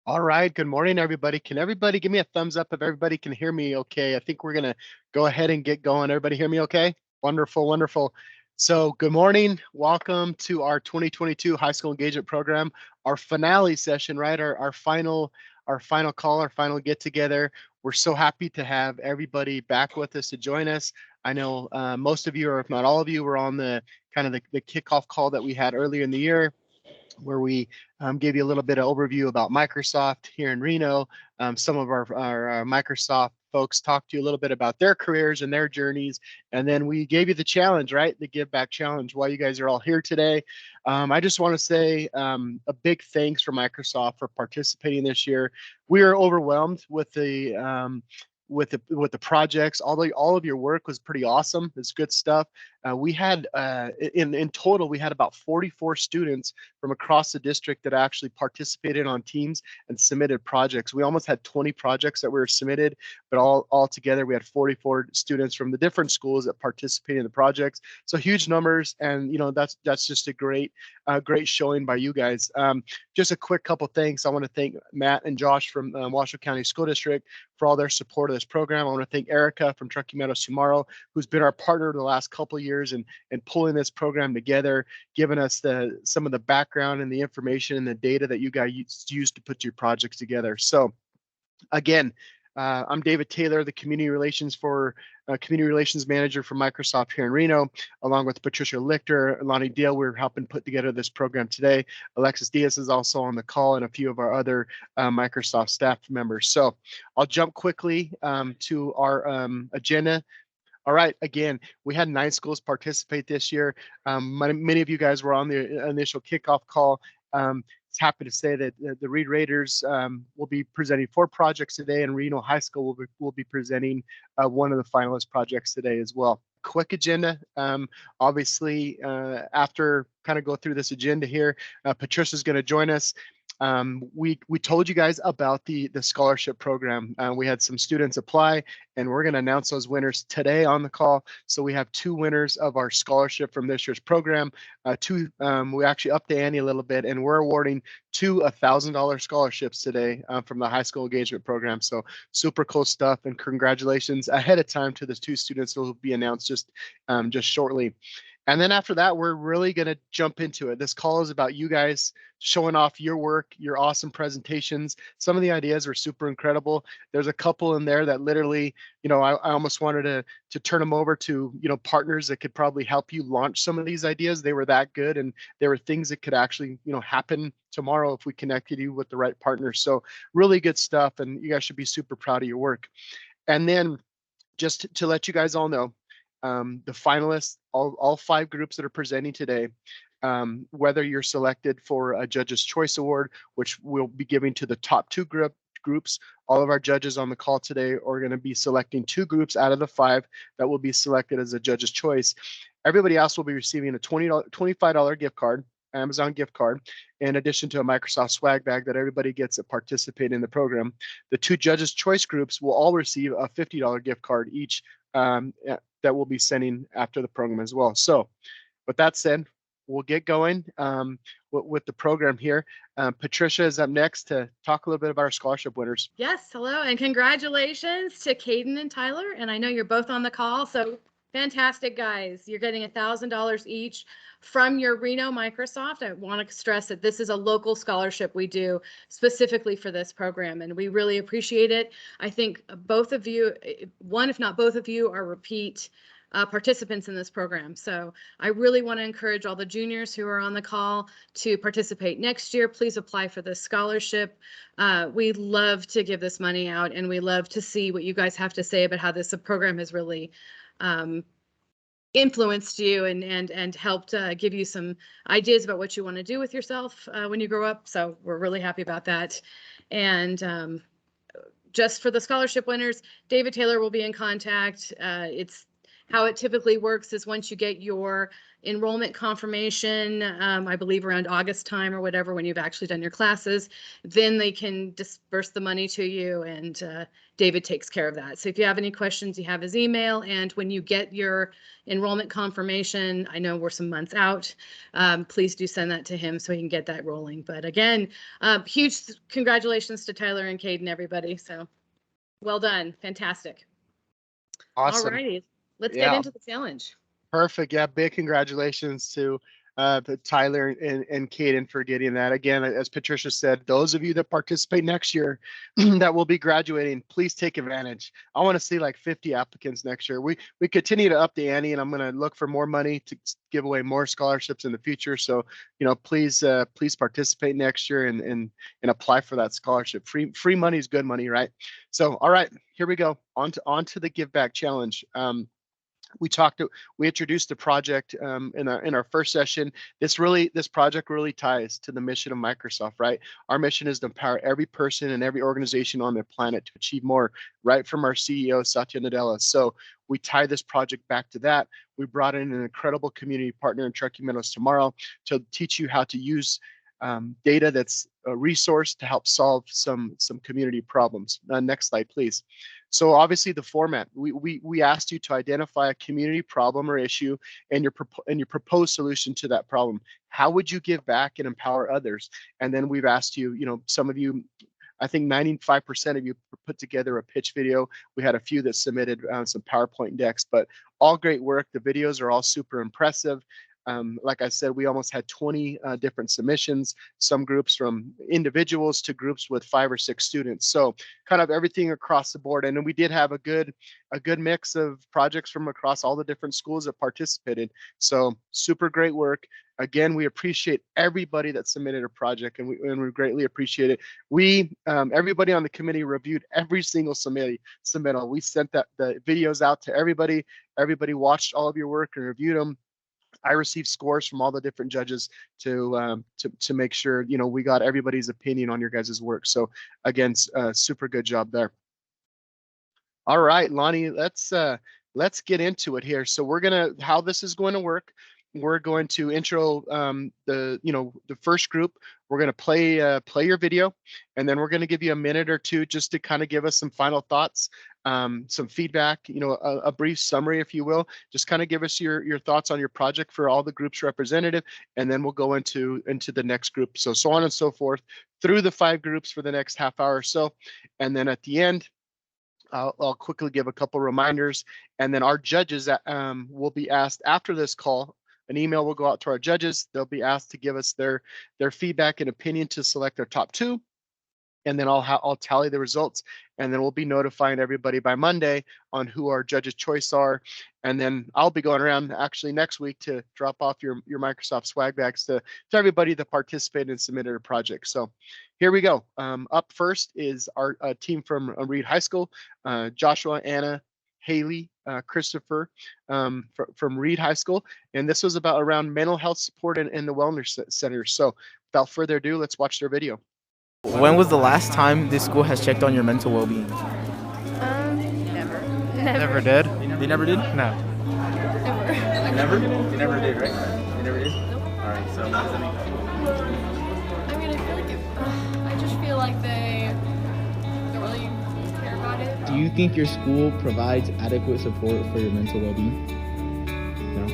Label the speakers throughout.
Speaker 1: All right. Good morning, everybody. Can everybody give me a thumbs up if everybody can hear me okay? I think we're going to go ahead and get going. Everybody hear me okay? Wonderful, wonderful. So, good morning. Welcome to our 2022 high school engagement program, our finale session, right? Our final call, our final get together. We're so happy to have everybody back with us to join us. I know most of you, or if not all of you, were on the kind of the kickoff call that we had earlier in the year where we gave you a little bit of overview about Microsoft here in Reno. Some of our Microsoft folks talked to you a little bit about their careers and their journeys. And then we gave you the challenge, right? The Give Back Challenge, why you guys are all here today. I just want to say a big thanks for Microsoft for participating this year. We are overwhelmed with the projects. All of your work was pretty awesome. It's good stuff. We had in total we had about 44 students from across the district that actually participated on teams and submitted projects. We almost had 20 projects that were submitted, but all together we had 44 students from the different schools that participated in the projects. So huge numbers, and that's just a great showing by you guys. Just a quick couple thanks. I want to thank Matt and Josh from Washoe County School District for all their support of this program. I want to thank Erica from Truckee Meadows Tomorrow, who's been our partner the last couple of years and pulling this program together, giving us some of the background and the information and the data that you guys use to put your projects together. So again, I'm David Taylor, the community relations manager for Microsoft here in Reno, along with Patricia Lichter, Lonnie Dale. We're helping put together this program today. Alexis Diaz is also on the call, and a few of our other Microsoft staff members. So I'll jump quickly to our agenda. All right, again, we had 9 schools participate this year. Many of you guys were on the initial kickoff call. It's happy to say that the Reed Raiders will be presenting 4 projects today, and Reno High School will be presenting one of the finalist projects today as well. Quick agenda. Obviously, after kind of go through this agenda here, Patricia's going to join us. We told you guys about the scholarship program. We had some students apply, and we're going to announce those winners today on the call. So we have 2 winners of our scholarship from this year's program. We actually upped the ante a little bit, and we're awarding 2 $1,000 scholarships today from the high school engagement program. So super cool stuff, and congratulations ahead of time to the 2 students who will be announced just shortly. And then after that, we're really going to jump into it. This call is about you guys showing off your work, your awesome presentations. Some of the ideas were super incredible. There's a couple in there that literally, I almost wanted to turn them over to, partners that could probably help you launch some of these ideas. They were that good, and there were things that could actually, happen tomorrow if we connected you with the right partners. So really good stuff, and you guys should be super proud of your work. And then just to let you guys all know, the finalists, all 5 groups that are presenting today, whether you're selected for a Judge's Choice Award, which we'll be giving to the top 2 groups, all of our judges on the call today are going to be selecting 2 groups out of the 5 that will be selected as a Judge's Choice. Everybody else will be receiving a $25 gift card, Amazon gift card, in addition to a Microsoft swag bag that everybody gets that participate in the program. The 2 Judges Choice groups will all receive a $50 gift card each that we'll be sending after the program as well. So with that said, we'll get going with the program here. Patricia is up next to talk a little bit about our scholarship winners.
Speaker 2: Yes, hello, and congratulations to Caden and Tyler. And I know you're both on the call, so fantastic, guys. You're getting $1,000 each from your Reno Microsoft. I want to stress that this is a local scholarship we do specifically for this program, and we really appreciate it. I think both of you, one if not both of you, are repeat participants in this program. So I really want to encourage all the juniors who are on the call to participate next year. Please apply for this scholarship. We love to give this money out, and we love to see what you guys have to say about how this program has really influenced you and helped give you some ideas about what you want to do with yourself when you grow up. So we're really happy about that. And just for the scholarship winners, David Taylor will be in contact. how it typically works is once you get your enrollment confirmation, I believe around August time or whatever, when you've actually done your classes, then they can disperse the money to you, and David takes care of that. So if you have any questions, you have his email, and when you get your enrollment confirmation, I know we're some months out, please do send that to him so he can get that rolling. But again, huge congratulations to Tyler and Caden, everybody. So well done. Fantastic.
Speaker 1: Awesome.
Speaker 2: All righty. Let's
Speaker 1: Yeah.
Speaker 2: get into the challenge.
Speaker 1: Perfect. Yeah, big congratulations to Tyler and Caden for getting that. Again, as Patricia said, those of you that participate next year that will be graduating, please take advantage. I want to see like 50 applicants next year. We continue to up the ante, and I'm going to look for more money to give away more scholarships in the future. So, please participate next year and apply for that scholarship. Free money is good money, right? So, all right, here we go. On to the Give Back Challenge. We introduced the project in our first session. This project really ties to the mission of Microsoft, right? Our mission is to empower every person and every organization on the planet to achieve more, right from our CEO, Satya Nadella. So we tie this project back to that. We brought in an incredible community partner in Truckee Meadows tomorrow to teach you how to use data that's a resource to help solve some community problems. Next slide, please. So obviously the format, we asked you to identify a community problem or issue and your proposed solution to that problem. How would you give back and empower others? And then we've asked you, some of you, I think 95% of you put together a pitch video. We had a few that submitted some PowerPoint decks, but all great work. The videos are all super impressive. Like I said, we almost had 20 different submissions, some groups from individuals to groups with 5 or 6 students. So kind of everything across the board. And then we did have a good mix of projects from across all the different schools that participated. So super great work. Again, we appreciate everybody that submitted a project, and we greatly appreciate it. Everybody on the committee reviewed every single submittal. We sent the videos out to everybody. Everybody watched all of your work and reviewed them. I received scores from all the different judges to make sure we got everybody's opinion on your guys' work. So again, super good job there. All right, Lonnie, let's get into it here. So how this is going to work. We're going to intro the first group. We're going to play your video, and then we're going to give you a minute or two just to kind of give us some final thoughts, some feedback, a brief summary, if you will. Just kind of give us your thoughts on your project for all the groups represented, and then we'll go into the next group. So on and so forth through the 5 groups for the next half hour or so, and then at the end, I'll quickly give a couple reminders, and then our judges will be asked after this call. An email will go out to our judges. They'll be asked to give us their feedback and opinion to select their top 2. And then I'll tally the results, and then we'll be notifying everybody by Monday on who our judges' choice are. And then I'll be going around actually next week to drop off your Microsoft swag bags to everybody that participated and submitted a project. So here we go. Up first is our team from Reed High School, Joshua, Anna, Haley, Christopher from Reed High School. And this was around mental health support in the wellness center. So without further ado, let's watch their video.
Speaker 3: When was the last time this school has checked on your mental well-being?
Speaker 4: Never.
Speaker 5: Never did?
Speaker 3: They never did?
Speaker 5: No.
Speaker 3: Never? They never did, right? They never did?
Speaker 4: Nope.
Speaker 3: All right, so what does that mean?
Speaker 4: I mean, I feel like I just feel like they don't really care about it.
Speaker 3: Do you think your school provides adequate support for your mental well-being? No?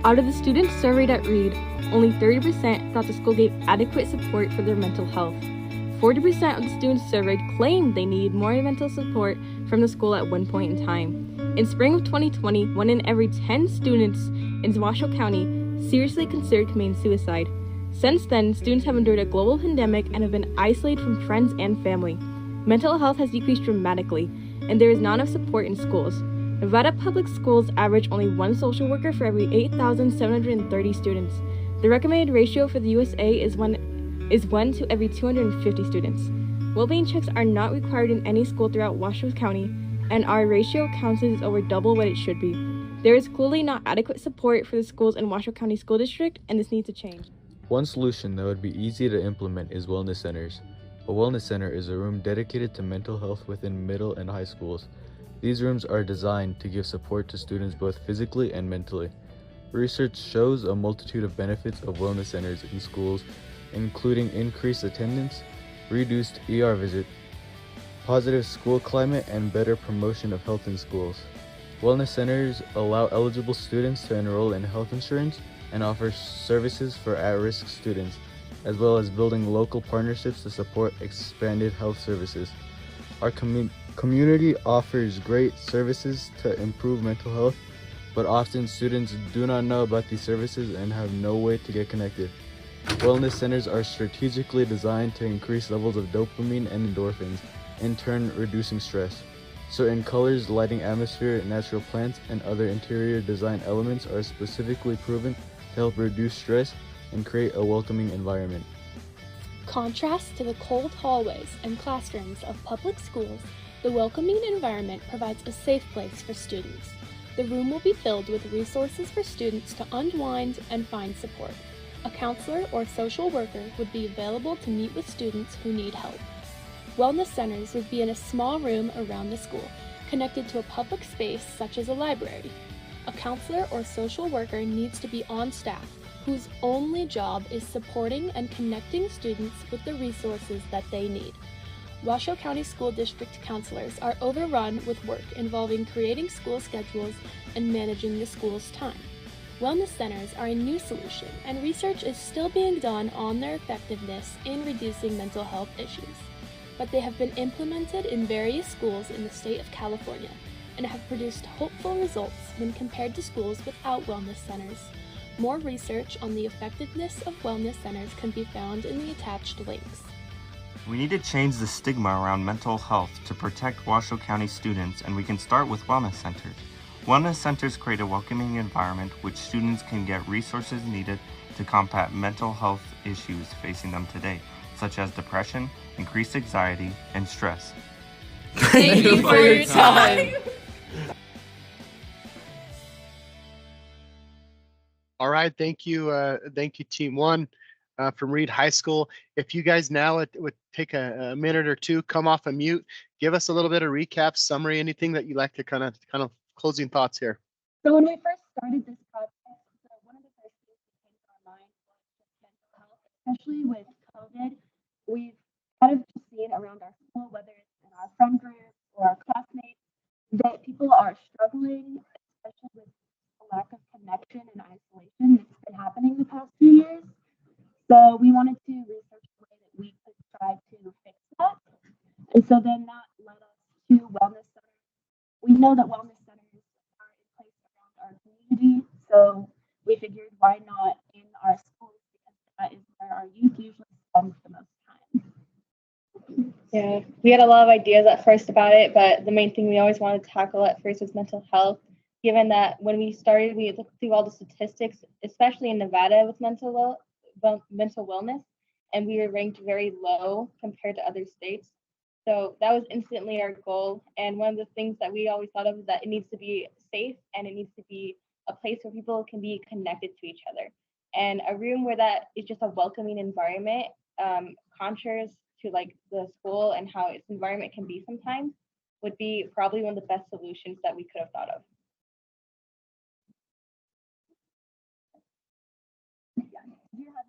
Speaker 6: Out of the students surveyed at Reed, only 30% thought the school gave adequate support for their mental health. 40% of the students surveyed claimed they needed more mental support from the school at one point in time. In spring of 2020, 1 in every 10 students in Washoe County seriously considered committing suicide. Since then, students have endured a global pandemic and have been isolated from friends and family. Mental health has decreased dramatically, and there is not enough support in schools. Nevada Public Schools average only 1 social worker for every 8,730 students. The recommended ratio for the USA is 1 to every 250 students. Well-being checks are not required in any school throughout Washoe County, and our ratio counts is over double what it should be. There is clearly not adequate support for the schools in Washoe County School District, and this needs to change.
Speaker 5: One solution that would be easy to implement is wellness centers. A wellness center is a room dedicated to mental health within middle and high schools. These rooms are designed to give support to students both physically and mentally. Research shows a multitude of benefits of wellness centers in schools, including increased attendance, reduced ER visit, positive school climate, and better promotion of health in schools. Wellness centers allow eligible students to enroll in health insurance and offer services for at-risk students, as well as building local partnerships to support expanded health services. Our community offers great services to improve mental health, but often students do not know about these services and have no way to get connected. Wellness centers are strategically designed to increase levels of dopamine and endorphins, in turn reducing stress. Certain colors, lighting, atmosphere, natural plants, and other interior design elements are specifically proven to help reduce stress and create a welcoming environment.
Speaker 7: Contrast to the cold hallways and classrooms of public schools, the welcoming environment provides a safe place for students. The room will be filled with resources for students to unwind and find support. A counselor or social worker would be available to meet with students who need help. Wellness centers would be in a small room around the school, connected to a public space such as a library. A counselor or social worker needs to be on staff, whose only job is supporting and connecting students with the resources that they need. Washoe County School District counselors are overrun with work involving creating school schedules and managing the school's time. Wellness centers are a new solution, and research is still being done on their effectiveness in reducing mental health issues. But they have been implemented in various schools in the state of California and have produced hopeful results when compared to schools without wellness centers. More research on the effectiveness of wellness centers can be found in the attached links.
Speaker 8: We need to change the stigma around mental health to protect Washoe County students, and we can start with wellness centers. Wellness centers create a welcoming environment which students can get resources needed to combat mental health issues facing them today, such as depression, increased anxiety, and stress.
Speaker 4: Thank you for your time.
Speaker 1: All right, thank you, Team One from Reed High School. If you guys now would take a minute or two, come off a mute, give us a little bit of recap, summary, anything that you like to kind of closing thoughts here.
Speaker 9: So when we first started this project, one of the first things that came to our mind was just mental health, especially with COVID. We've kind of just seen around our school, whether it's in our friend groups or our classmates, that people are struggling, especially with a lack of connection and isolation that's been happening the past few years. So we wanted to research the way that we could try to fix that. And so then that led us to wellness centers. We know that wellness centers are in place around our community, so we figured why not in our schools, because that is where our youth usually spends the most time.
Speaker 10: Yeah, we had a lot of ideas at first about it, but the main thing we always wanted to tackle at first was mental health, given that when we started, we looked through all the statistics, especially in Nevada with mental wellness, and we were ranked very low compared to other states. So that was instantly our goal. And one of the things that we always thought of is that it needs to be safe and it needs to be a place where people can be connected to each other. And a room where that is just a welcoming environment, contrary to like the school and how its environment can be sometimes, would be probably one of the best solutions that we could have thought of.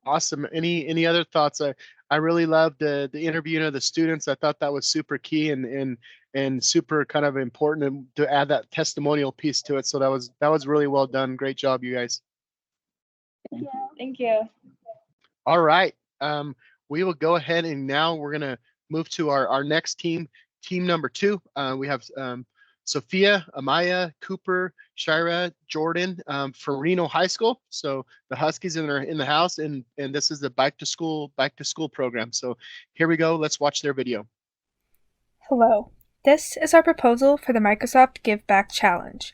Speaker 1: Awesome. Any other thoughts? I really loved the interviewing of the students. I thought that was super key and super kind of important to add that testimonial piece to it. So that was really well done. Great job, you guys.
Speaker 10: Thank you.
Speaker 1: All right. We will go ahead and now we're gonna move to our next team number 2. We have Sophia, Amaya, Cooper, Shira, Jordan from Reno High School. So the Huskies are in the house, and this is the back to school program. So here we go. Let's watch their video.
Speaker 11: Hello. This is our proposal for the Microsoft Give Back Challenge.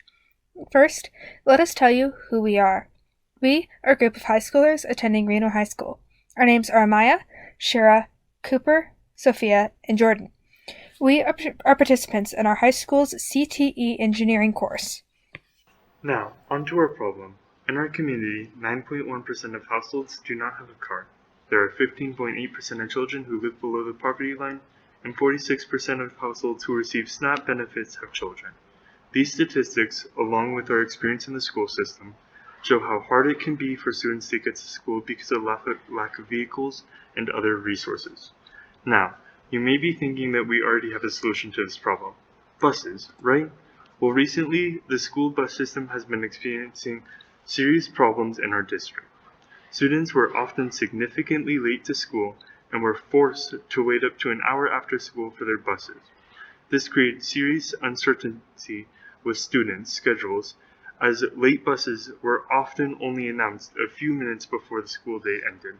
Speaker 11: First, let us tell you who we are. We are a group of high schoolers attending Reno High School. Our names are Amaya, Shira, Cooper, Sophia, and Jordan. We are participants in our high school's CTE engineering course.
Speaker 12: Now, onto our problem. In our community, 9.1% of households do not have a car. There are 15.8% of children who live below the poverty line, and 46% of households who receive SNAP benefits have children. These statistics, along with our experience in the school system, show how hard it can be for students to get to school because of lack of vehicles and other resources. Now, you may be thinking that we already have a solution to this problem. Buses, right? Well, recently, the school bus system has been experiencing serious problems in our district. Students were often significantly late to school and were forced to wait up to an hour after school for their buses. This created serious uncertainty with students' schedules, as late buses were often only announced a few minutes before the school day ended.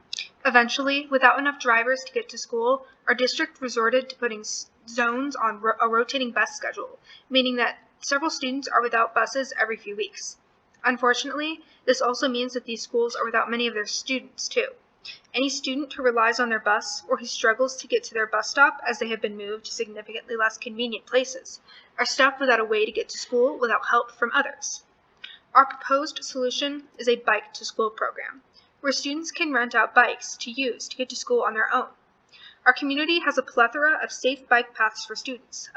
Speaker 11: Eventually, without enough drivers to get to school, our district resorted to putting zones on a rotating bus schedule, meaning that several students are without buses every few weeks. Unfortunately, this also means that these schools are without many of their students, too. Any student who relies on their bus or who struggles to get to their bus stop as they have been moved to significantly less convenient places are stuck without a way to get to school without help from others. Our proposed solution is a bike to school program, where students can rent out bikes to use to get to school on their own. Our community has a plethora of safe bike paths for students,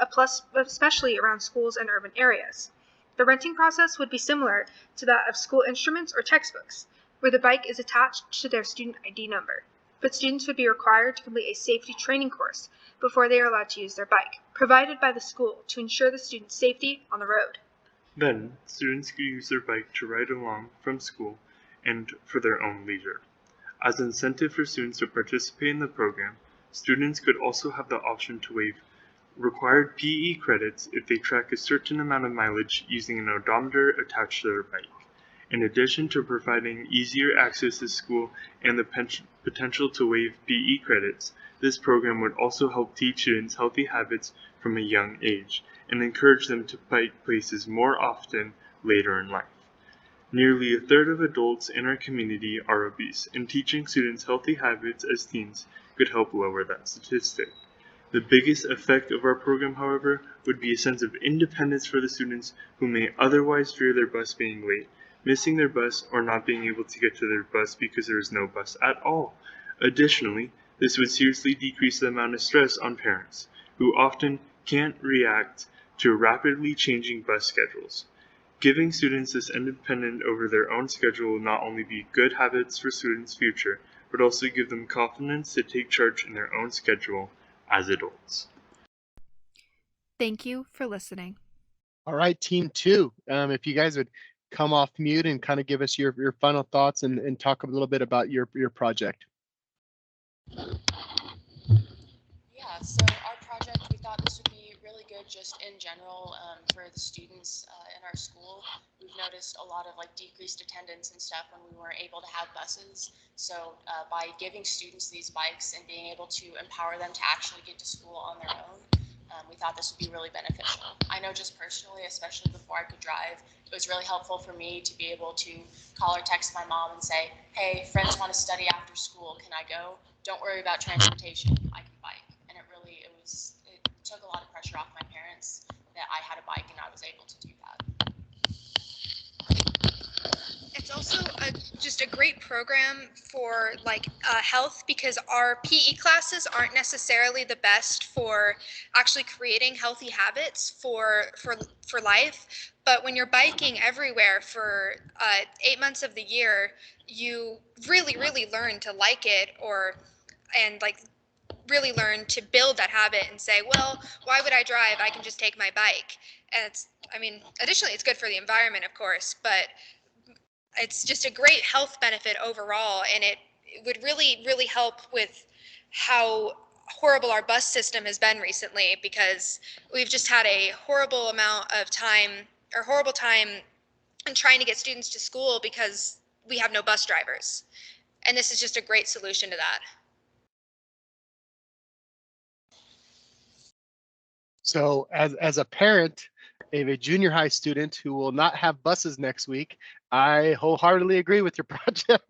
Speaker 11: especially around schools and urban areas. The renting process would be similar to that of school instruments or textbooks, where the bike is attached to their student ID number, but students would be required to complete a safety training course before they are allowed to use their bike, provided by the school to ensure the student's safety on the road.
Speaker 12: Then, students could use their bike to ride along from school and for their own leisure. As an incentive for students to participate in the program, students could also have the option to waive required PE credits if they track a certain amount of mileage using an odometer attached to their bike. In addition to providing easier access to school and the potential to waive PE credits, this program would also help teach students healthy habits from a young age and encourage them to bike places more often later in life. Nearly a third of adults in our community are obese, and teaching students healthy habits as teens could help lower that statistic. The biggest effect of our program, however, would be a sense of independence for the students who may otherwise fear their bus being late, missing their bus, or not being able to get to their bus because there is no bus at all. Additionally, this would seriously decrease the amount of stress on parents, who often can't react to rapidly changing bus schedules. Giving students this independence over their own schedule will not only be good habits for students' future, but also give them confidence to take charge in their own schedule as adults.
Speaker 11: Thank you for listening.
Speaker 1: All right, team two, if you guys would come off mute and kind of give us your final thoughts and talk a little bit about your project.
Speaker 13: Yeah, so our project, we thought this would be really good just in general for the students in our school. We've noticed a lot of decreased attendance and stuff when we weren't able to have buses. So by giving students these bikes and being able to empower them to actually get to school on their own, we thought this would be really beneficial. I know just personally, especially before I could drive, it was really helpful for me to be able to call or text my mom and say, hey, friends want to study after school, can I go? Don't worry about transportation, I can bike. And it took a lot of pressure off my parents that I had a bike and I was able to do that.
Speaker 11: It's also just a great program for health, because our PE classes aren't necessarily the best for actually creating healthy habits for life. But when you're biking everywhere for 8 months of the year, you really learn to like it, and really learn to build that habit and say, well, why would I drive? I can just take my bike. And additionally, it's good for the environment, of course, but it's just a great health benefit overall, and it would really help with how horrible our bus system has been recently, because we've just had a horrible time in trying to get students to school because we have no bus drivers. And this is just a great solution to that.
Speaker 1: So as a parent of a junior high student who will not have buses next week, I wholeheartedly agree with your project.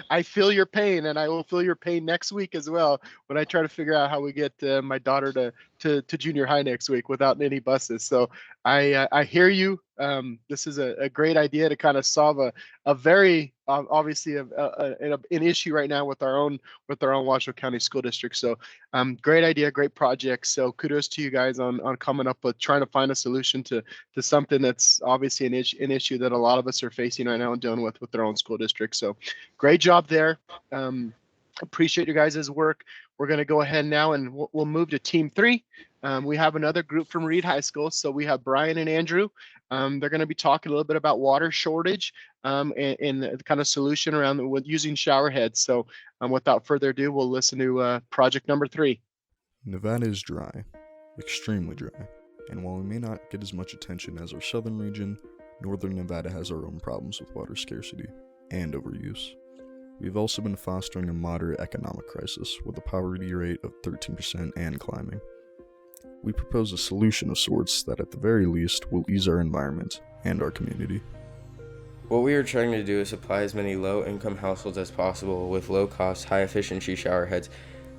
Speaker 1: I feel your pain, and I will feel your pain next week as well when I try to figure out how we get my daughter to junior high next week without any buses. So I hear you. This is a great idea to kind of solve a very obviously an issue right now with our own Washoe County School District. So great idea, great project. So kudos to you guys on coming up with trying to find a solution to something that's obviously an issue that a lot of us are facing right now and dealing with their own school district. So great job there. Appreciate your guys' work. We're going to go ahead now and we'll move to team 3. We have another group from Reed High School. So we have Brian and Andrew. They're going to be talking a little bit about water shortage and the kind of solution around with using shower heads. So without further ado, we'll listen to project number 3.
Speaker 14: Nevada is dry, extremely dry. And while we may not get as much attention as our southern region, northern Nevada has our own problems with water scarcity and overuse. We've also been fostering a moderate economic crisis with a poverty rate of 13% and climbing. We propose a solution of sorts that at the very least will ease our environment and our community.
Speaker 15: What we are trying to do is supply as many low-income households as possible with low-cost, high-efficiency shower heads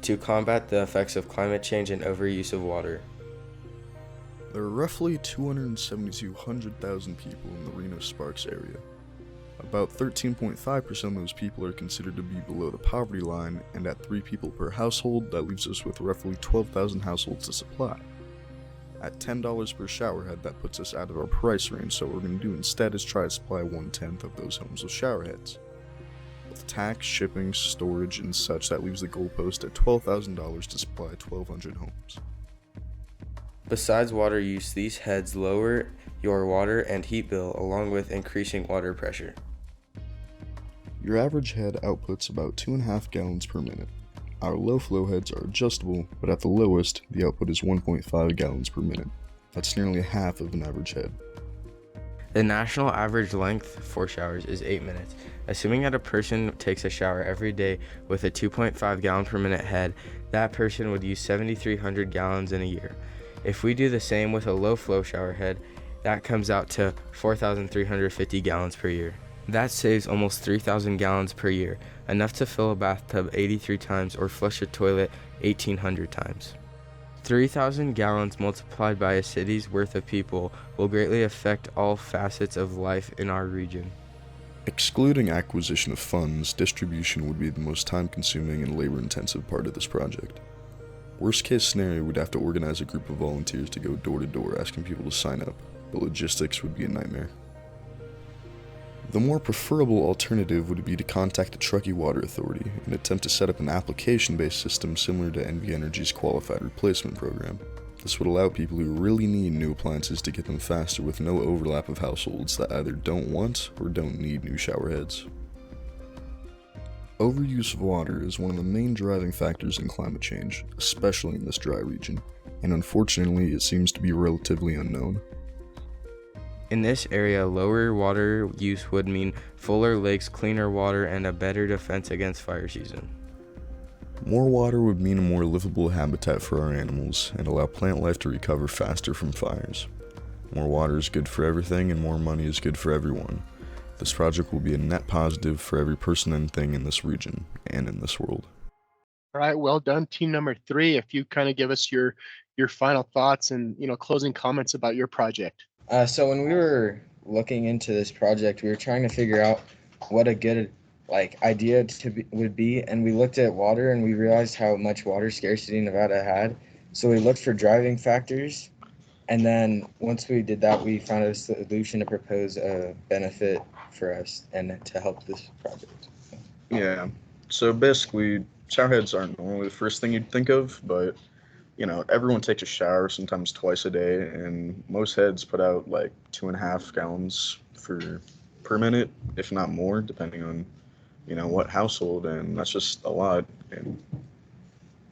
Speaker 15: to combat the effects of climate change and overuse of water.
Speaker 14: There are roughly 272,000 people in the Reno-Sparks area. About 13.5% of those people are considered to be below the poverty line, and at 3 people per household, that leaves us with roughly 12,000 households to supply. At $10 per shower head, that puts us out of our price range, so what we're going to do instead is try to supply 1/10 of those homes with shower heads. With tax, shipping, storage, and such, that leaves the goalpost at $12,000 to supply 1,200 homes.
Speaker 15: Besides water use, these heads lower your water and heat bill along with increasing water pressure.
Speaker 14: Your average head outputs about 2.5 gallons per minute. Our low flow heads are adjustable, but at the lowest, the output is 1.5 gallons per minute. That's nearly half of an average head.
Speaker 15: The national average length for showers is 8 minutes. Assuming that a person takes a shower every day with a 2.5 gallon per minute head, that person would use 7,300 gallons in a year. If we do the same with a low flow shower head, that comes out to 4,350 gallons per year. That saves almost 3,000 gallons per year, enough to fill a bathtub 83 times or flush a toilet 1,800 times. 3,000 gallons multiplied by a city's worth of people will greatly affect all facets of life in our region.
Speaker 14: Excluding acquisition of funds, distribution would be the most time-consuming and labor-intensive part of this project. Worst case scenario, we'd have to organize a group of volunteers to go door to door asking people to sign up, but logistics would be a nightmare. The more preferable alternative would be to contact the Truckee Water Authority and attempt to set up an application-based system similar to NV Energy's Qualified Replacement Program. This would allow people who really need new appliances to get them faster with no overlap of households that either don't want or don't need new shower heads. Overuse of water is one of the main driving factors in climate change, especially in this dry region, and unfortunately it seems to be relatively unknown.
Speaker 15: In this area, lower water use would mean fuller lakes, cleaner water, and a better defense against fire season.
Speaker 14: More water would mean a more livable habitat for our animals and allow plant life to recover faster from fires. More water is good for everything and more money is good for everyone. This project will be a net positive for every person and thing in this region and in this world.
Speaker 1: All right, well done, team number 3. If you kind of give us your final thoughts and closing comments about your project.
Speaker 16: So when we were looking into this project, we were trying to figure out what a good idea would be, and we looked at water and we realized how much water scarcity Nevada had. So we looked for driving factors, and then once we did that, we found a solution to propose a benefit for us and to help this project.
Speaker 17: Yeah, so basically shower heads aren't normally the first thing you'd think of, but everyone takes a shower sometimes twice a day, and most heads put out 2.5 gallons per minute, if not more, depending on what household, and that's just a lot. And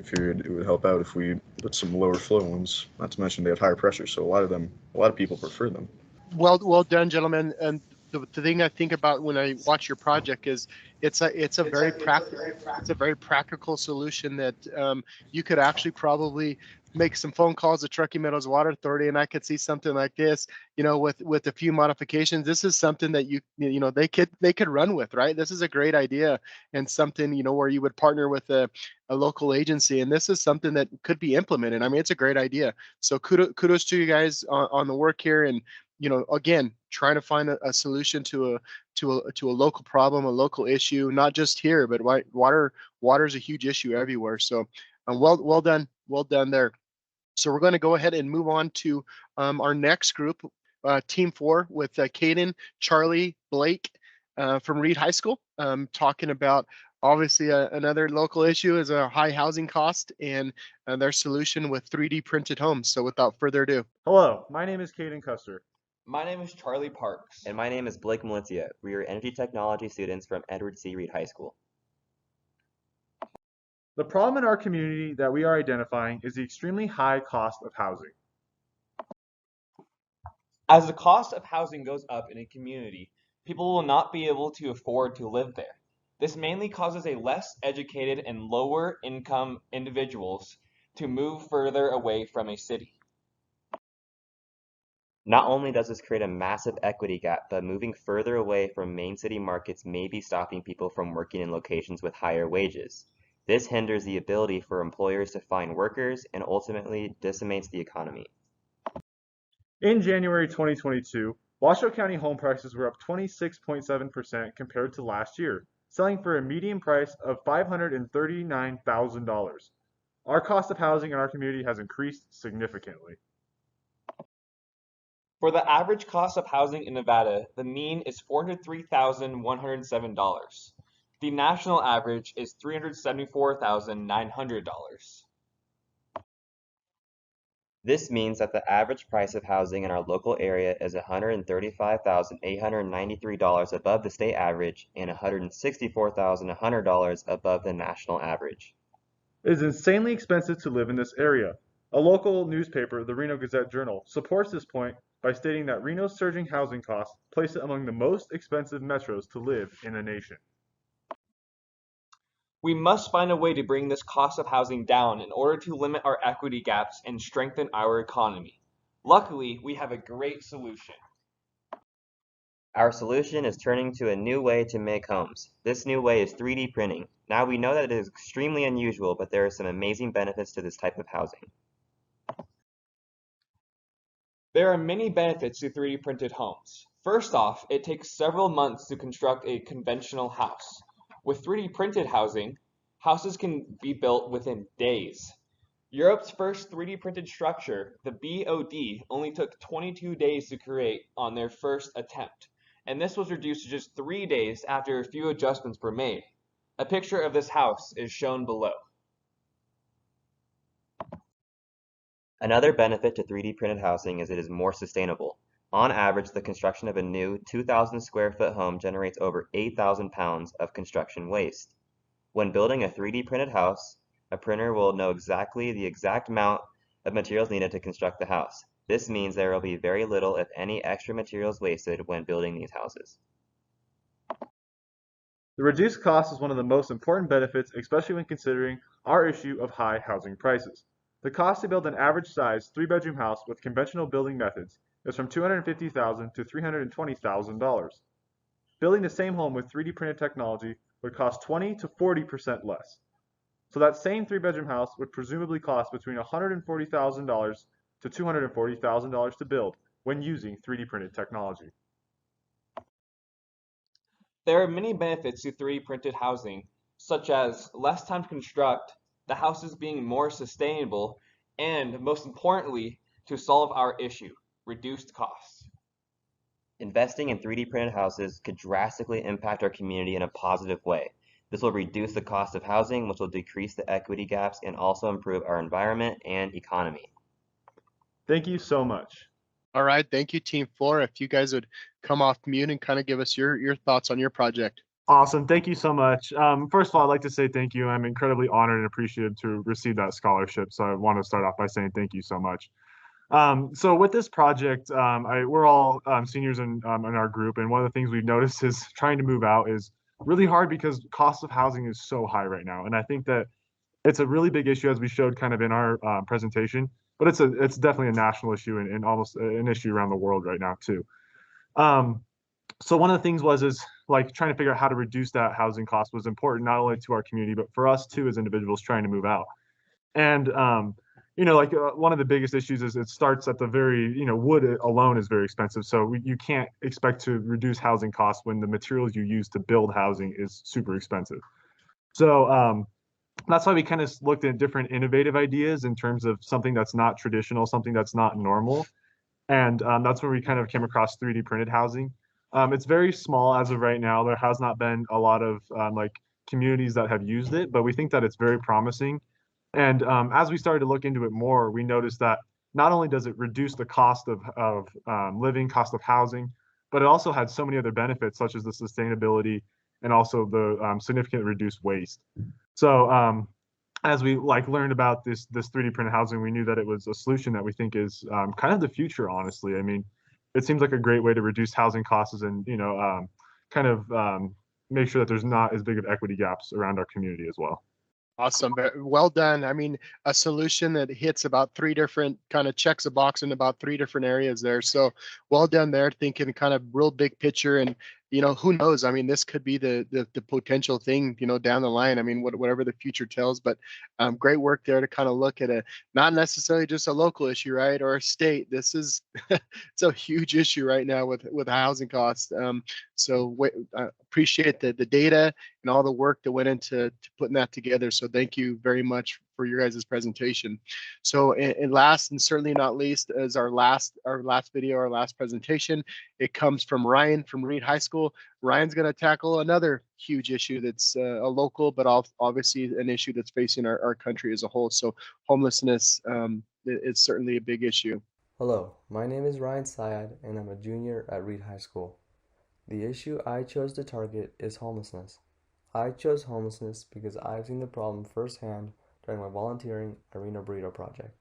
Speaker 17: I figured it would help out if we put some lower flow ones, not to mention they have higher pressure, so a lot of people prefer them.
Speaker 1: Well done, gentlemen. And the thing I think about when I watch your project is it's a very practical solution that you could actually probably make some phone calls to Truckee Meadows Water Authority, and I could see something like this, with a few modifications. This is something that they could run with, right? This is a great idea, and something where you would partner with a local agency, and this is something that could be implemented. I mean, it's a great idea. So kudos to you guys on the work here, and again, trying to find a solution to a local problem, a local issue, not just here, but water is a huge issue everywhere. So well done there. So we're going to go ahead and move on to our next group, Team 4, with Caden, Charlie, Blake from Reed High School, talking about obviously another local issue is a high housing cost and their solution with 3D printed homes. So without further ado.
Speaker 18: Hello, my name is Caden Custer.
Speaker 19: My name is Charlie Parks.
Speaker 20: And my name is Blake Malizia. We are energy technology students from Edward C. Reed High School.
Speaker 18: The problem in our community that we are identifying is the extremely high cost of housing.
Speaker 19: As the cost of housing goes up in a community, people will not be able to afford to live there. This mainly causes a less educated and lower income individuals to move further away from a city.
Speaker 20: Not only does this create a massive equity gap, but moving further away from main city markets may be stopping people from working in locations with higher wages. This hinders the ability for employers to find workers and ultimately decimates the economy.
Speaker 18: In January 2022, Washoe County home prices were up 26.7% compared to last year, selling for a median price of $539,000. Our cost of housing in our community has increased significantly.
Speaker 19: For the average cost of housing in Nevada, the mean is $403,107. The national average is $374,900.
Speaker 20: This means that the average price of housing in our local area is $135,893 above the state average and $164,100 above the national average.
Speaker 18: It is insanely expensive to live in this area. A local newspaper, the Reno Gazette-Journal, supports this point by stating that Reno's surging housing costs place it among the most expensive metros to live in the nation.
Speaker 19: We must find a way to bring this cost of housing down in order to limit our equity gaps and strengthen our economy. Luckily, we have a great solution.
Speaker 20: Our solution is turning to a new way to make homes. This new way is 3D printing. Now we know that it is extremely unusual, but there are some amazing benefits to this type of housing.
Speaker 19: There are many benefits to 3D printed homes. First off, it takes several months to construct a conventional house. With 3D printed housing, houses can be built within days. Europe's first 3D printed structure, the BOD, only took 22 days to create on their first attempt, and this was reduced to just 3 days after a few adjustments were made. A picture of this house is shown below.
Speaker 20: Another benefit to 3D printed housing is it is more sustainable. On average, the construction of a new 2,000 square foot home generates over 8,000 pounds of construction waste. When building a 3D printed house, a printer will know exactly the exact amount of materials needed to construct the house. This means there will be very little, if any, extra materials wasted when building these houses.
Speaker 18: The reduced cost is one of the most important benefits, especially when considering our issue of high housing prices. The cost to build an average-sized 3-bedroom house with conventional building methods is from $250,000 to $320,000. Building the same home with 3D printed technology would cost 20 to 40% less. So that same 3-bedroom house would presumably cost between $140,000 to $240,000 to build when using 3D printed technology.
Speaker 19: There are many benefits to 3D printed housing, such as less time to construct, the houses being more sustainable, and most importantly, to solve our issue, reduced costs.
Speaker 20: Investing in 3D printed houses could drastically impact our community in a positive way. This will reduce the cost of housing, which will decrease the equity gaps and also improve our environment and economy.
Speaker 18: Thank you so much.
Speaker 1: All right, thank you, Team 4. If you guys would come off mute and kind of give us your thoughts on your project.
Speaker 18: Awesome. Thank you so much. First of all, I'd like to say thank you. I'm incredibly honored and appreciative to receive that scholarship. So I want to start off by saying thank you so much. So with this project, we're all seniors in our group, and one of the things we've noticed is trying to move out is really hard because cost of housing is so high right now, and I think that it's a really big issue as we showed kind of in our presentation, but it's definitely a national issue and almost an issue around the world right now too. Um, so one of the things is like trying to figure out how to reduce that housing cost was important not only to our community but for us too as individuals trying to move out. And one of the biggest issues is it starts at the very, wood alone is very expensive. So you can't expect to reduce housing costs when the materials you use to build housing is super expensive. So that's why we kind of looked at different innovative ideas in terms of something that's not traditional, something that's not normal. And that's where we kind of came across 3D printed housing. It's very small as of right now. There has not been a lot of communities that have used it, but we think that it's very promising. And as we started to look into it more, we noticed that not only does it reduce the cost of living, cost of housing, but it also had so many other benefits, such as the sustainability and also the significant reduced waste. So as we learned about this 3D printed housing, we knew that it was a solution that we think is kind of the future. Honestly, I mean, it seems like a great way to reduce housing costs and kind of make sure that there's not as big of equity gaps around our community as well.
Speaker 1: Awesome. Well done. I mean, a solution that hits about three different kind of checks a box in about three different areas there. So well done there, thinking kind of real big picture. And, who knows? I mean, this could be the potential thing, down the line. I mean, whatever the future tells, but great work there to kind of look at it, not necessarily just a local issue, right? Or a state. This is, it's a huge issue right now with housing costs. So I appreciate the data and all the work that went into putting that together. So thank you very much for your guys' presentation. So and last and certainly not least is our last video, our last presentation. It comes from Ryan from Reed High School. Ryan's going to tackle another huge issue that's a local, but obviously an issue that's facing our country as a whole. So homelessness is certainly a big issue.
Speaker 21: Hello, my name is Ryan Syed and I'm a junior at Reed High School. The issue I chose to target is homelessness. I chose homelessness because I've seen the problem firsthand during my volunteering at Reno Burrito Project,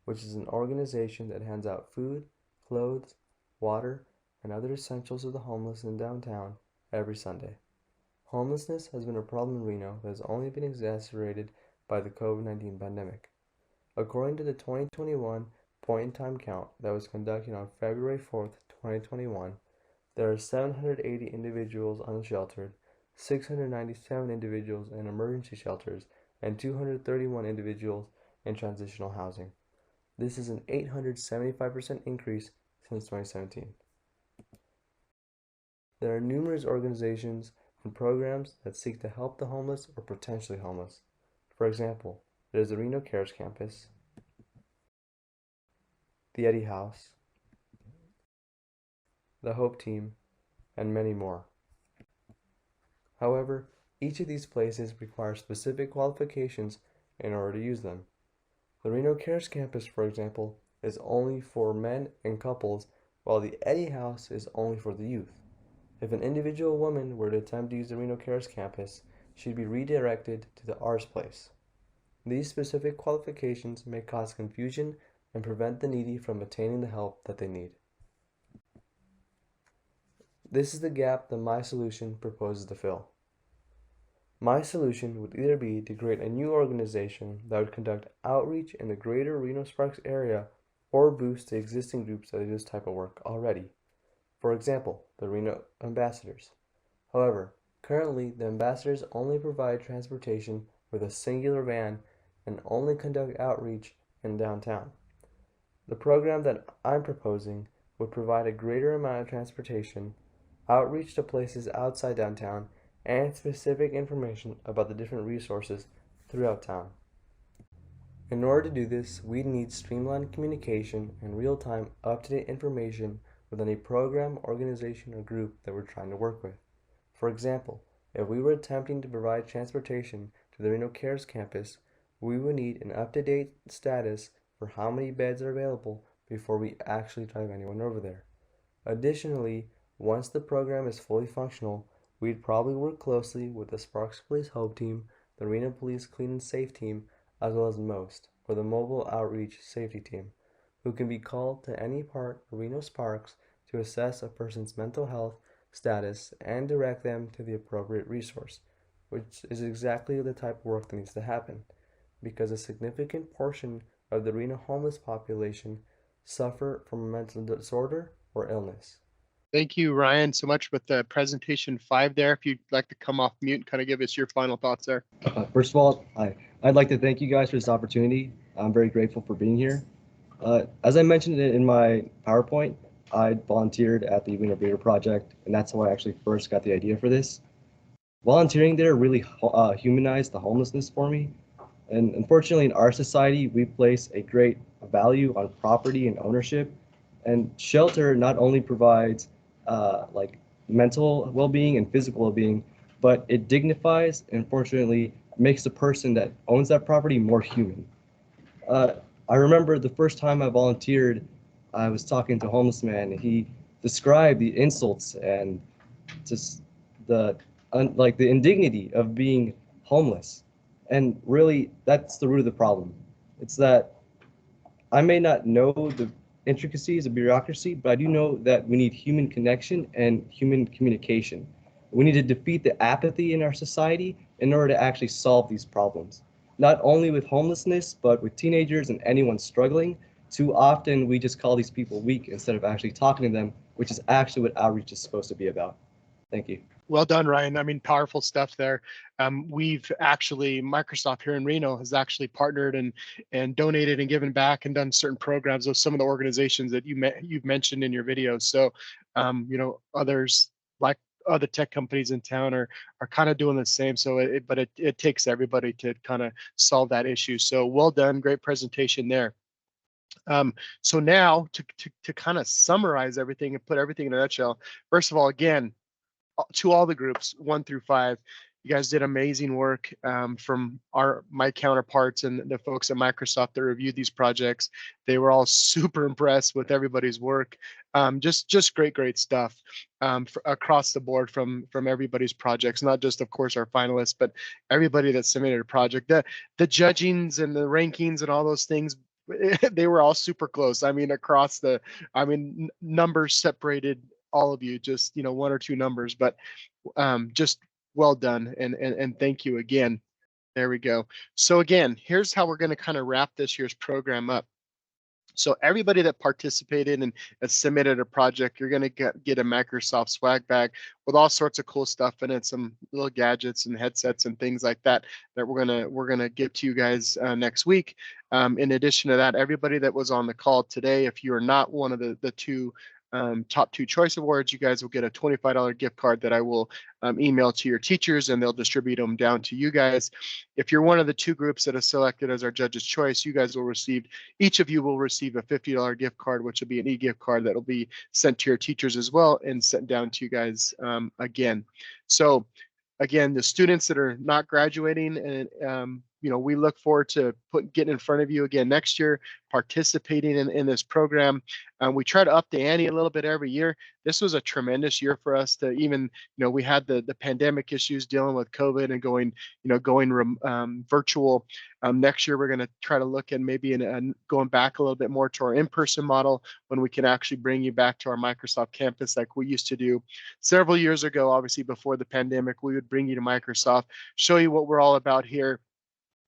Speaker 21: which is an organization that hands out food, clothes, water, and other essentials to the homeless in downtown every Sunday. Homelessness has been a problem in Reno that has only been exacerbated by the COVID-19 pandemic. According to the 2021 point-in-time count that was conducted on February 4th, 2021, there are 780 individuals unsheltered, 697 individuals in emergency shelters, and 231 individuals in transitional housing. This is an 875% increase since 2017. There are numerous organizations and programs that seek to help the homeless or potentially homeless. For example, there is the Reno Cares Campus, the Eddie House, the Hope Team, and many more. However, each of these places requires specific qualifications in order to use them. The Reno Cares Campus, for example, is only for men and couples, while the Eddie House is only for the youth. If an individual woman were to attempt to use the Reno Cares Campus, she'd be redirected to the Ours Place. These specific qualifications may cause confusion and prevent the needy from attaining the help that they need. This is the gap that my solution proposes to fill. My solution would either be to create a new organization that would conduct outreach in the greater Reno-Sparks area or boost the existing groups that do this type of work already. For example, the Reno Ambassadors. However, currently the Ambassadors only provide transportation with a singular van and only conduct outreach in downtown. The program that I'm proposing would provide a greater amount of transportation, outreach to places outside downtown, and specific information about the different resources throughout town. In order to do this, we need streamlined communication and real-time, up-to-date information with any program, organization, or group that we're trying to work with. For example, if we were attempting to provide transportation to the Reno Cares Campus, we would need an up-to-date status for how many beds are available before we actually drive anyone over there. Additionally, once the program is fully functional, we'd probably work closely with the Sparks Police Hope Team, the Reno Police Clean and Safe Team, as well as MOST, or the Mobile Outreach Safety Team, who can be called to any part of Reno Sparks to assess a person's mental health status and direct them to the appropriate resource, which is exactly the type of work that needs to happen, because a significant portion of the Reno homeless population suffer from a mental disorder or illness.
Speaker 1: Thank you, Ryan, so much with the presentation 5 there. If you'd like to come off mute and kind of give us your final thoughts there.
Speaker 2: First of all, I'd like to thank you guys for this opportunity. I'm very grateful for being here. As I mentioned in my PowerPoint, I volunteered at the Reno Breeder Project, and that's how I actually first got the idea for this. Volunteering there really humanized the homelessness for me. And unfortunately, in our society, we place a great value on property and ownership. And shelter not only provides like mental well-being and physical well-being, but it dignifies and unfortunately makes the person that owns that property more human. I remember the first time I volunteered, I was talking to a homeless man. He described the insults and just the like the indignity of being homeless. And really, that's the root of the problem. It's that I may not know the intricacies of bureaucracy, but I do know that we need human connection and human communication. We need to defeat the apathy in our society in order to actually solve these problems. Not only with homelessness, but with teenagers and anyone struggling. Too often we just call these people weak instead of actually talking to them, which is actually what outreach is supposed to be about. Thank you.
Speaker 1: Well done, Ryan. I mean, powerful stuff there. We've actually, Microsoft here in Reno has actually partnered and donated and given back and done certain programs with some of the organizations that you've mentioned in your videos. So, you know, others like other tech companies in town are kind of doing the same. So, it takes everybody to kind of solve that issue. So, well done, great presentation there. So now to kind of summarize everything and put everything in a nutshell. First of all, again, to all the groups 1 through 5, you guys did amazing work from my counterparts and the folks at Microsoft that reviewed these projects. They were all super impressed with everybody's work. Just great stuff across the board from everybody's projects, not just of course our finalists, but everybody that submitted a project. The judgings and the rankings and all those things, they were all super close. I mean, numbers separated all of you, just 1 or 2 numbers, but just well done and thank you again. There we go. So again, here's how we're going to kind of wrap this year's program up. So everybody that participated and submitted a project, you're going to get a Microsoft swag bag with all sorts of cool stuff in it, some little gadgets and headsets and things like that we're gonna give to you guys next week. In addition to that, everybody that was on the call today, if you are not one of the two top 2 choice awards, you guys will get a $25 gift card that I will email to your teachers, and they'll distribute them down to you guys. If you're one of the 2 groups that are selected as our judge's choice, you guys will receive, each of you will receive a $50 gift card, which will be an e-gift card that will be sent to your teachers as well and sent down to you guys again. So again, the students that are not graduating, and we look forward to getting in front of you again next year, participating in this program. We try to up the ante a little bit every year. This was a tremendous year for us to even, we had the pandemic issues dealing with COVID and going virtual. Next year, we're going to try to look at maybe going back a little bit more to our in-person model when we can actually bring you back to our Microsoft campus like we used to do several years ago. Obviously, before the pandemic, we would bring you to Microsoft, show you what we're all about here,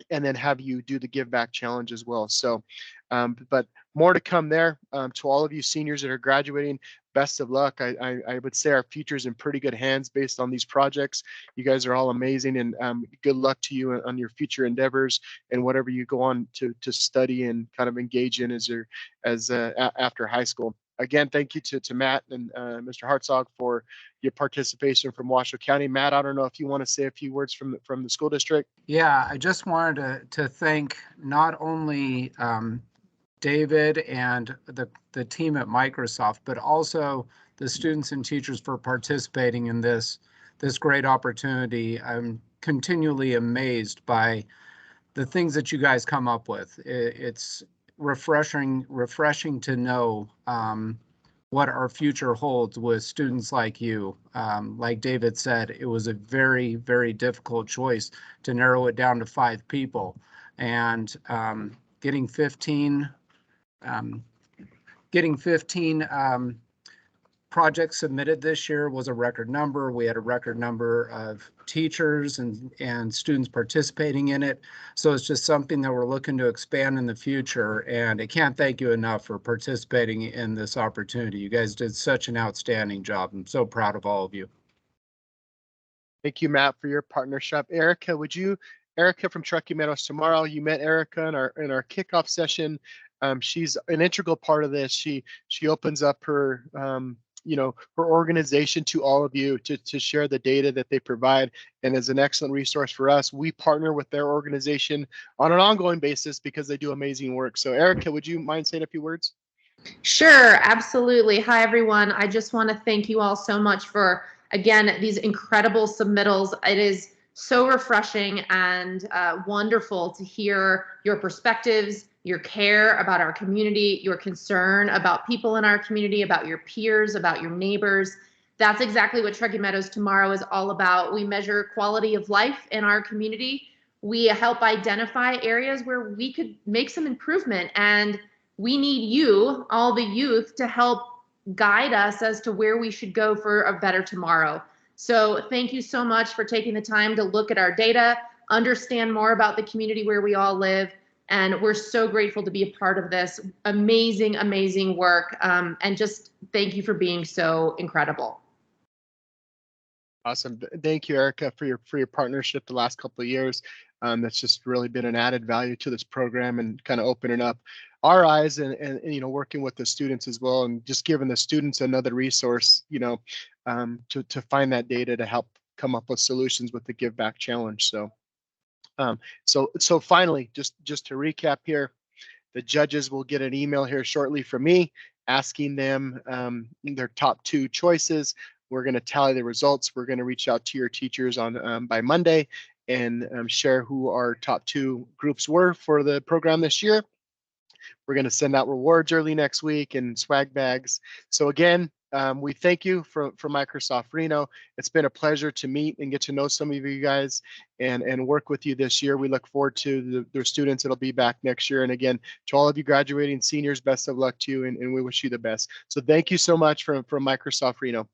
Speaker 1: and then have you do the give back challenge as well. So, but more to come there. To all of you seniors that are graduating, best of luck. I would say our future's in pretty good hands based on these projects. You guys are all amazing, and good luck to you on your future endeavors and whatever you go on to study and kind of engage in after high school. Again, thank you to Matt and Mr. Hartzog for your participation from Washoe County. Matt, I don't know if you want to say a few words from the school district.
Speaker 22: Yeah, I just wanted to thank not only David and the team at Microsoft, but also the students and teachers for participating in this great opportunity. I'm continually amazed by the things that you guys come up with. It's refreshing to know what our future holds with students like you. Like David said, it was a very, very difficult choice to narrow it down to 5 people, and getting 15 getting 15 projects submitted this year was a record number. We had a record number of teachers and students participating in it. So it's just something that we're looking to expand in the future. And I can't thank you enough for participating in this opportunity. You guys did such an outstanding job. I'm so proud of all of you.
Speaker 1: Thank you, Matt, for your partnership. Erica, Erica from Truckee Meadows Tomorrow, you met Erica in our kickoff session. She's an integral part of this. She opens up her her organization to all of you to share the data that they provide, and is an excellent resource for us. We partner with their organization on an ongoing basis because they do amazing work. So Erica, would you mind saying a few words?
Speaker 3: Sure, absolutely. Hi, everyone. I just want to thank you all so much for, again, these incredible submittals. It is so refreshing and wonderful to hear your perspectives, your care about our community, your concern about people in our community, about your peers, about your neighbors. That's exactly what Truckee Meadows Tomorrow is all about. We measure quality of life in our community. We help identify areas where we could make some improvement, and we need you, all the youth, to help guide us as to where we should go for a better tomorrow. So thank you so much for taking the time to look at our data, understand more about the community where we all live, and we're so grateful to be a part of this amazing, amazing work. And just thank you for being so incredible.
Speaker 1: Awesome. Thank you, Erica, for your partnership the last couple of years. That's just really been an added value to this program and kind of opening up our eyes and working with the students as well, and just giving the students another resource, to find that data to help come up with solutions with the Give Back Challenge. So finally, just to recap here, the judges will get an email here shortly from me asking them their top 2 choices. We're going to tally the results. We're going to reach out to your teachers on by Monday and share who our top 2 groups were for the program this year. We're going to send out rewards early next week and swag bags. So again, we thank you from Microsoft Reno. It's been a pleasure to meet and get to know some of you guys and work with you this year. We look forward to the students that'll be back next year. And again, to all of you graduating seniors, best of luck to you, and we wish you the best. So thank you so much from Microsoft Reno.